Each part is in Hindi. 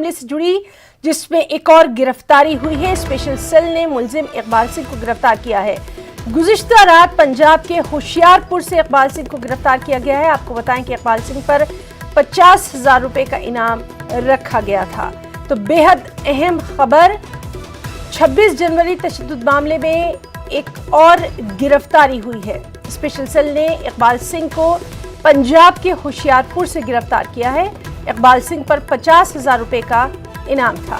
मामले से जुड़ी जिसमें एक और गिरफ्तारी हुई है। स्पेशल सेल ने मुलजिम इकबाल सिंह को गिरफ्तार किया है। गुज़िश्ता रात पंजाब के होशियारपुर से इकबाल सिंह को गिरफ्तार किया गया है। आपको बताएं कि इकबाल सिंह पर 50,000 रुपए का इनाम रखा गया था। तो बेहद अहम खबर, 26 जनवरी तशद्दुद मामले में एक और गिरफ्तारी हुई है। स्पेशल सेल ने इकबाल सिंह को पंजाब के होशियारपुर से गिरफ्तार किया है। इकबाल सिंह पर 50,000 रुपए का इनाम था।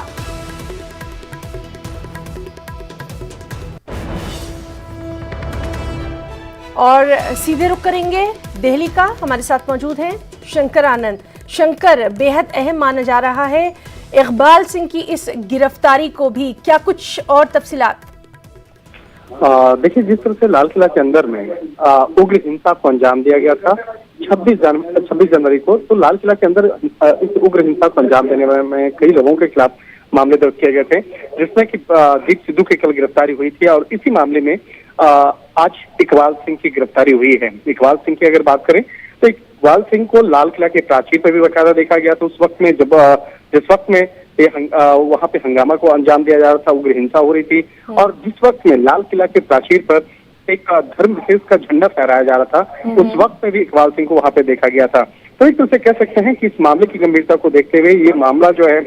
और सीधे रुख करेंगे दिल्ली का। हमारे साथ मौजूद हैं शंकर आनंद। शंकर, बेहद अहम माना जा रहा है इकबाल सिंह की इस गिरफ्तारी को भी, क्या कुछ और तफसीलात? देखिए, जिस तरह से लाल किला के अंदर में उग्र हिंसा को अंजाम दिया गया था 26 जनवरी को, तो लाल किला के अंदर इस उग्र हिंसा को अंजाम देने में कई लोगों के खिलाफ मामले दर्ज किए गए थे, जिसमें कि दीप सिद्धू की कल गिरफ्तारी हुई थी। और इसी मामले में आज इकबाल सिंह की गिरफ्तारी हुई है। इकबाल सिंह की अगर बात करें तो इकबाल सिंह को लाल किला के प्राचीर पर भी बकायदा देखा गया था। उस वक्त में जिस वक्त में वहां पे हंगामा को अंजाम दिया जा रहा था, उग्र हिंसा हो रही थी, और जिस वक्त में लाल किला के प्राचीर पर एक धर्म विशेष का झंडा फहराया जा रहा था, उस वक्त में भी इकबाल सिंह को वहां पे देखा गया था। तो एक तरह से कह सकते हैं कि इस मामले की गंभीरता को देखते हुए ये मामला जो है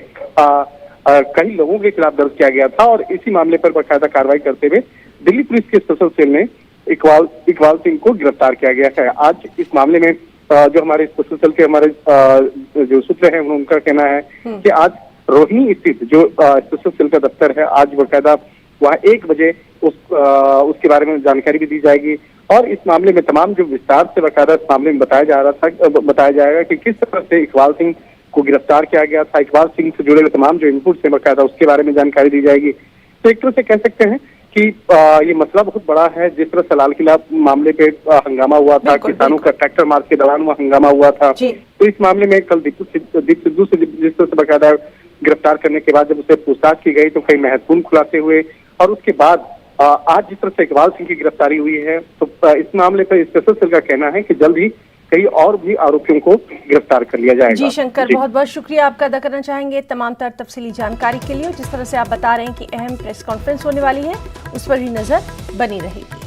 कई लोगों के खिलाफ दर्ज किया गया था, और इसी मामले पर बाकायदा कार्रवाई करते हुए दिल्ली पुलिस के स्पेशल सेल में इकबाल सिंह को गिरफ्तार किया गया है। आज इस मामले में जो हमारे स्पेशल सेल के हमारे जो सूत्र हैं उनका कहना है कि आज रोहिणी स्थित जो स्पेशल सेल का दफ्तर है, आज बाकायदा वहाँ 1 बजे उसके बारे में जानकारी भी दी जाएगी। और इस मामले में तमाम जो विस्तार से बाकायदा इस मामले में बताया जाएगा कि किस तरह से इकबाल सिंह को गिरफ्तार किया गया था, इकबाल सिंह से जुड़े हुए तमाम जो इनपुट से बाकायदा उसके बारे में जानकारी दी जाएगी। तो एक तरह से कह सकते हैं कि ये मसला बहुत बड़ा है। जिस तरह से लाल किला मामले पे हंगामा हुआ था, किसानों का ट्रैक्टर मार्च के दौरान वह हंगामा हुआ था, तो इस मामले में कल दीप सिद्धू से जिस तरह से बाकायदा गिरफ्तार करने के बाद जब उसे पूछताछ की गई तो कई महत्वपूर्ण खुलासे हुए, और उसके बाद आज जिस तरह से इकबाल सिंह की गिरफ्तारी हुई है, तो इस मामले पर स्पेशल सेल का कहना है कि जल्द ही कई और भी आरोपियों को गिरफ्तार कर लिया जाएगा। जी शंकर, बहुत बहुत शुक्रिया आपका अदा करना चाहेंगे तमाम तर तफसीली जानकारी के लिए। जिस तरह से आप बता रहे हैं कि अहम प्रेस कॉन्फ्रेंस होने वाली है, उस पर भी नजर बनी रहेगी।